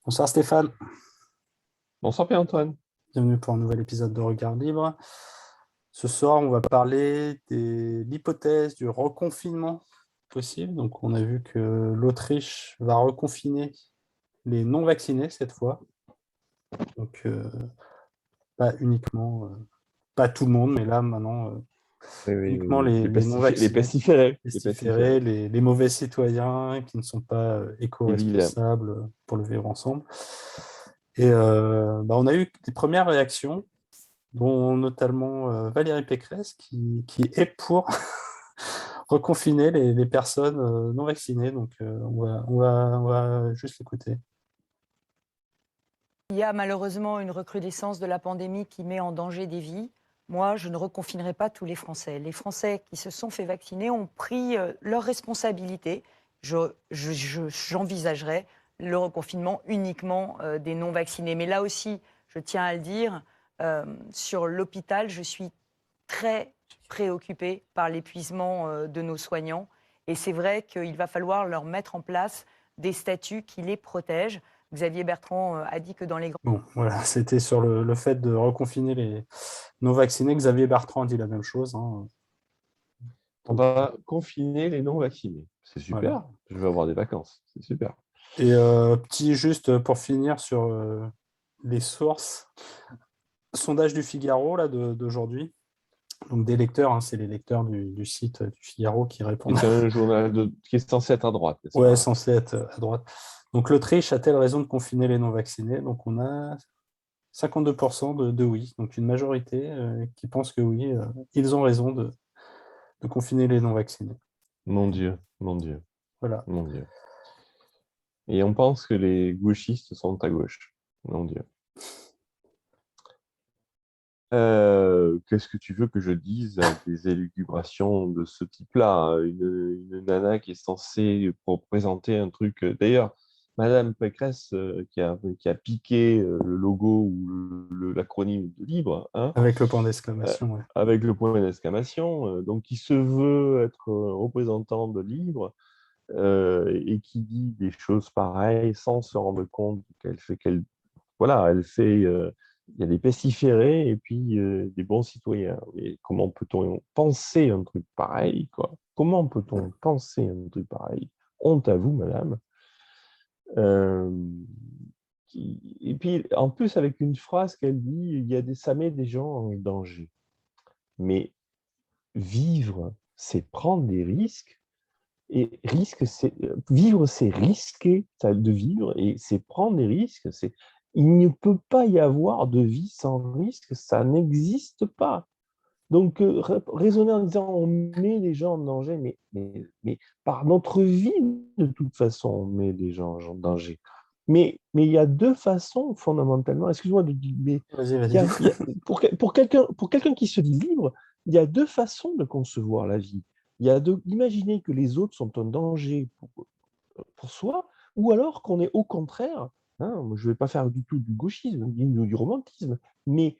Bonsoir Stéphane, Bonsoir Pierre-Antoine. bienvenue pour un nouvel épisode de Regard Libre. Ce soir, on va parler de l'hypothèse du reconfinement possible. Donc, on a vu que l'Autriche va reconfiner les non-vaccinés cette fois. Donc, pas uniquement, pas tout le monde, mais là, maintenant, Oui, oui, uniquement oui. les Les non-vaccinés, pestiférés. Les pestiférés, pestiférés. les mauvais citoyens qui ne sont pas Évidemment. éco-responsables pour le vivre ensemble. Et on a eu des premières réactions dont notamment Valérie Pécresse, qui est pour reconfiner les personnes non vaccinées. Donc, on va juste l'écouter. Il y a malheureusement une recrudescence de la pandémie qui met en danger des vies. Moi, je ne reconfinerai pas tous les Français. Les Français qui se sont fait vacciner ont pris leurs responsabilités. J'envisagerais le reconfinement uniquement des non-vaccinés. Mais là aussi, je tiens à le dire, sur l'hôpital, je suis très préoccupée par l'épuisement de nos soignants. Et c'est vrai qu'il va falloir leur mettre en place des statuts qui les protègent. Xavier Bertrand a dit que dans les Bon, voilà, c'était sur le fait de reconfiner les non vaccinés. Xavier Bertrand a dit la même chose, hein. On va confiner les non-vaccinés. C'est Voilà. super. Je vais avoir des vacances. C'est super. Et petit juste pour finir sur les sources, sondage du Figaro là, d'aujourd'hui. Donc des lecteurs, hein, c'est les lecteurs du site du Figaro qui répondent. C'est un journal qui est censé être à droite, n'est-ce Ouais, pas? censé être à droite. Donc l'Autriche a-t-elle raison de confiner les non-vaccinés? Donc on a 52% de oui, donc une majorité qui pense que oui, ils ont raison de confiner les non-vaccinés. Mon Dieu, mon Dieu, Voilà. mon Dieu. Et on pense que les gauchistes sont à gauche. Mon Dieu. Qu'est-ce que tu veux que je dise avec des élucubrations de ce type-là? Une nana qui est censée présenter un truc. D'ailleurs, Madame Pécresse qui a piqué le logo ou l'acronyme de Libre, hein, Avec le point euh, d'exclamation, ouais. avec le point d'exclamation, donc qui se veut être représentant de Libre et qui dit des choses pareilles sans se rendre compte voilà, il y a des pestiférés et puis des bons citoyens. Et comment peut-on penser un truc pareil, quoi? Comment peut-on penser un truc pareil? Honte à vous, madame. Euh, et puis, en plus, avec une phrase qu'elle dit, ça met des gens en danger. Mais vivre, c'est prendre des risques. Et vivre, c'est risquer de vivre et c'est prendre des risques. Il ne peut pas y avoir de vie sans risque, ça n'existe pas. Donc, raisonner en disant on met les gens en danger, mais par notre vie, de toute façon, on met les gens en danger. Mais il y a deux façons, fondamentalement, excuse-moi de dire, mais Vas-y, il y vas-y. a- il y a- pour quelqu'un qui se dit libre, il y a deux façons de concevoir la vie. Il y a d'imaginer que les autres sont un danger pour soi, ou alors qu'on est au contraire, hein, je ne vais pas faire du tout du gauchisme, ni du romantisme, mais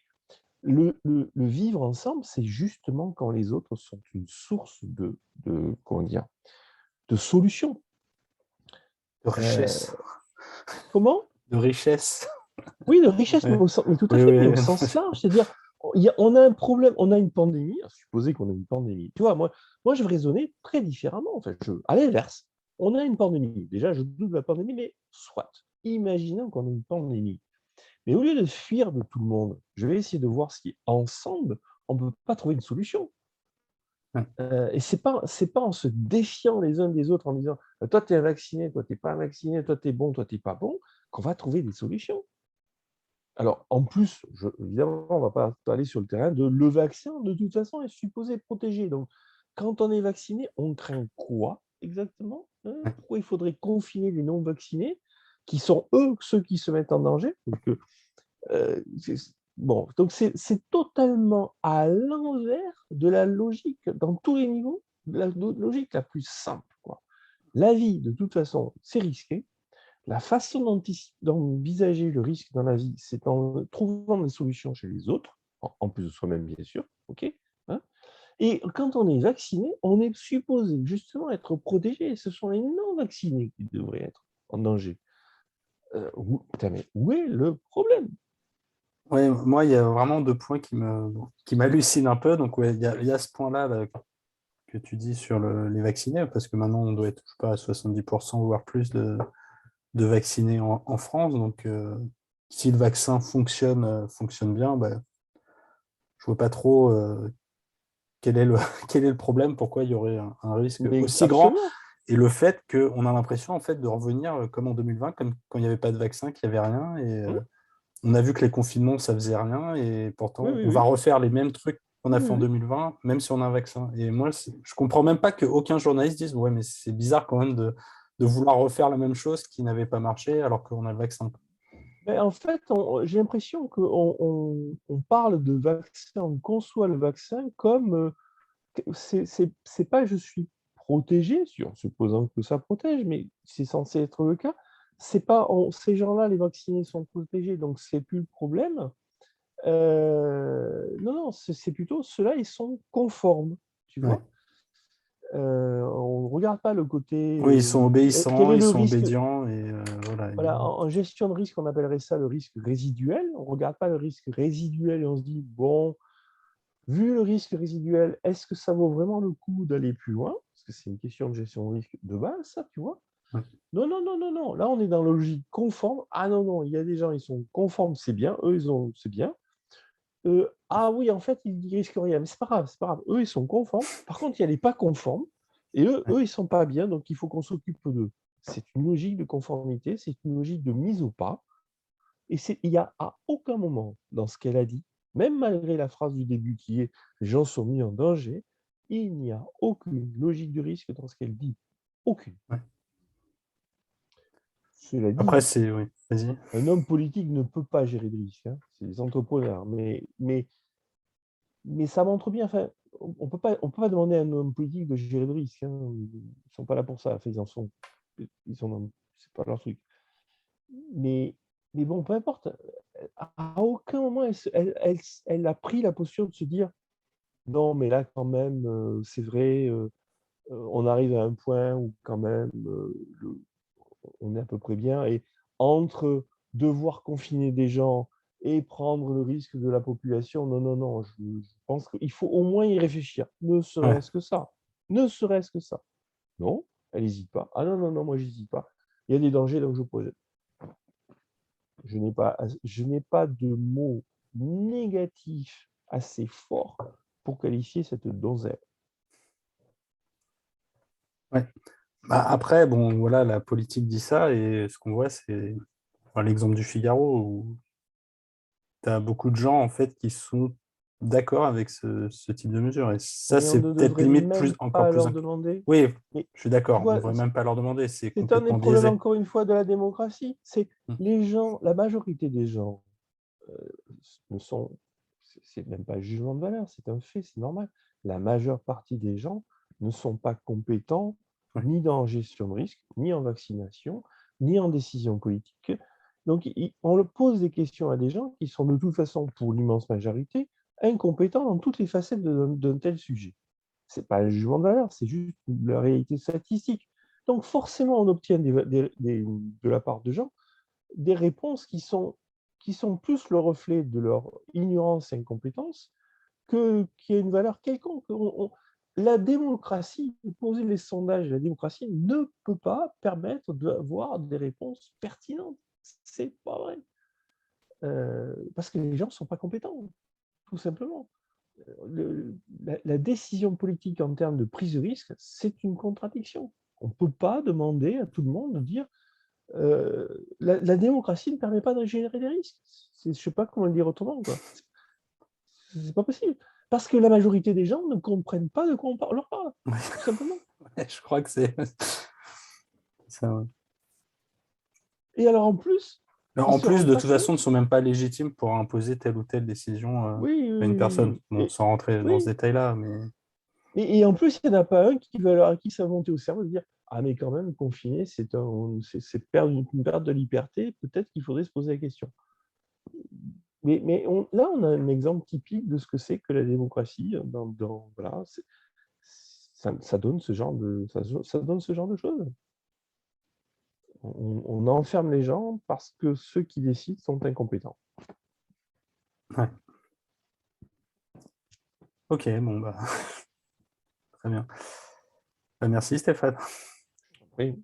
le vivre ensemble, c'est justement quand les autres sont une source comment dire, de solutions. De Euh, richesse. comment? De richesse. Oui, de richesse, Ouais. mais tout à Oui, fait, mais au oui. sens large. C'est-à-dire, on a un problème, on a une pandémie, à supposer qu'on a une pandémie. Tu vois, moi, je vais raisonner très différemment. Enfin, à l'inverse, on a une pandémie. Déjà, je doute de la pandémie, mais soit. Imaginons qu'on a une pandémie. Mais au lieu de fuir de tout le monde, je vais essayer de voir si ensemble, on ne peut pas trouver une solution. Et c'est pas en se défiant les uns des autres, en disant toi, tu es vacciné, toi, tu n'es pas vacciné, toi, tu es bon, toi, tu n'es pas bon, qu'on va trouver des solutions. Alors, en plus, évidemment, on ne va pas aller sur le terrain de le vaccin, de toute façon, est supposé protéger. Donc, quand on est vacciné, on craint quoi exactement, hein? Pourquoi il faudrait confiner les non-vaccinés, qui sont eux ceux qui se mettent en danger? Bon, donc c'est totalement à l'envers de la logique, dans tous les niveaux, de la logique la plus simple, quoi. La vie, de toute façon, c'est risqué. La façon d'envisager le risque dans la vie, c'est en trouvant des solutions chez les autres, en plus de soi-même, bien sûr, ok, hein. Et quand on est vacciné, on est supposé justement être protégé. Ce sont les non-vaccinés qui devraient être en danger. Putain, mais où est le problème? Ouais, moi, il y a vraiment deux points qui m'hallucinent un peu. Donc, ouais, il y a ce point-là là, que tu dis sur les vaccinés, parce que maintenant, on doit être, je sais pas, à 70%, voire plus de vaccinés en France. Donc, si le vaccin fonctionne bien, bah, je vois pas trop quel est quel est le problème, pourquoi il y aurait un risque Mais aussi grand. absolument. Et le fait qu'on a l'impression en fait, de revenir comme en 2020, comme quand il n'y avait pas de vaccin, qu'il n'y avait rien. Et Hum, on a vu que les confinements, ça faisait rien. Et Oui, pourtant, oui, on va oui. refaire les mêmes trucs qu'on a Oui, fait en oui. 2020, même si on a un vaccin. Et moi, je comprends même pas qu'aucun journaliste dise, ouais, mais c'est bizarre quand même de vouloir refaire la même chose qui n'avait pas marché alors qu'on a le vaccin. Mais en fait, j'ai l'impression qu'on parle de vaccin, on conçoit le vaccin comme c'est pas je suis protégé, en supposant que ça protège, mais c'est censé être le cas. C'est pas ces gens-là, les vaccinés sont protégés, donc c'est plus le problème. Non, non, c'est plutôt ceux-là, ils sont conformes, tu Ouais. vois. On ne regarde pas le côté. Oui, ils sont Quel obéissants, est ils le sont risque? obédients. Et voilà. Voilà, en gestion de risque, on appellerait ça le risque résiduel. On ne regarde pas le risque résiduel et on se dit, bon, vu le risque résiduel, est-ce que ça vaut vraiment le coup d'aller plus loin? Parce que c'est une question de gestion de risque de base, ça, tu vois. Ouais. Non, non, non, non, non. Là, on est dans la logique conforme. Ah non, non, il y a des gens, ils sont conformes, c'est bien. Eux, c'est bien. Ah oui, en fait, ils ne risquent rien. Mais c'est pas grave, c'est pas grave. Eux, ils sont conformes. Par contre, il y a les pas conformes. Et Ouais. eux, ils sont pas bien, donc il faut qu'on s'occupe d'eux. C'est une logique de conformité, c'est une logique de mise au pas. Et il n'y a à aucun moment dans ce qu'elle a dit, même malgré la phrase du début qui est «les gens sont mis en danger», il n'y a aucune logique de risque dans ce qu'elle dit. Aucune. Ouais. Cela Après, dit, oui, vas-y. un homme politique ne peut pas gérer de risque, hein. C'est des entrepreneurs. Mais ça montre bien, enfin, on peut pas demander à un homme politique de gérer de risque, hein. Ils ne sont pas là pour ça. Enfin, c'est pas leur truc. Mais, mais bon, peu importe. À aucun moment, elle a pris la posture de se dire non, mais là, quand même, c'est vrai, on arrive à un point où, quand même, on est à peu près bien. Et entre devoir confiner des gens et prendre le risque de la population, non, non, non, je pense qu'il faut au moins y réfléchir, ne Ouais. serait-ce que ça. Ne serait-ce que ça. Non, elle n'hésite pas. Ah non, non, non, moi, j'hésite pas. Il y a des dangers, donc je projette. Je n'ai pas de mots négatifs assez forts pour qualifier cette donzelle. Ouais. Bah, après, bon, voilà, la politique dit ça, et ce qu'on voit, c'est l'exemple du Figaro, où tu as beaucoup de gens, en fait, qui sont d'accord avec ce type de mesure. Et ça, Mais on c'est ne peut-être devrait limite même encore pas plus leur inquiétant. demander. Oui, Mais je suis tu d'accord, on ne vois, devrait même pas leur demander, c'est c'est un des complètement problèmes, biaisé. encore une fois, de la démocratie. C'est Mm. les gens, la majorité des gens ne sont, c'est même pas un jugement de valeur, c'est un fait, c'est normal. La majeure partie des gens ne sont pas compétents Ouais. ni dans la gestion de risque, ni en vaccination, ni en décision politique. Donc, on pose des questions à des gens qui sont de toute façon, pour l'immense majorité, incompétents dans toutes les facettes d'un tel sujet. Ce n'est pas un jugement de valeur, c'est juste la réalité statistique. Donc, forcément, on obtient de la part de gens des réponses qui sont plus le reflet de leur ignorance et incompétence qui a une valeur quelconque. La démocratie, poser les sondages, la démocratie ne peut pas permettre d'avoir des réponses pertinentes. C'est pas vrai. Parce que les gens ne sont pas compétents, tout simplement. La décision politique en termes de prise de risque, c'est une contradiction. On ne peut pas demander à tout le monde de dire la démocratie ne permet pas de générer des risques. Je ne sais pas comment le dire autrement, quoi. C'est pas possible. Parce que la majorité des gens ne comprennent pas de quoi on leur parle, Ouais. tout simplement. Ouais, je crois que c'est ça. Ouais. Et alors en plus, Alors, ils en se plus, rendent de pas toute façon, compte. ils ne sont même pas légitimes pour imposer telle ou telle décision Oui, à une oui, oui, personne. oui. Bon, sans rentrer dans ce Oui. détail-là, mais Et en plus, il n'y en a pas un qui va à qui ça va monter au cerveau de dire ah, mais quand même, confiner, c'est perdre une perte de liberté, peut-être qu'il faudrait se poser la question. Mais là, on a un exemple typique de ce que c'est que la démocratie. Voilà, ça donne ce genre de choses. On enferme les gens parce que ceux qui décident sont incompétents. Ouais. Ok, bon, bah, très bien. Bah, merci Stéphane. Oui.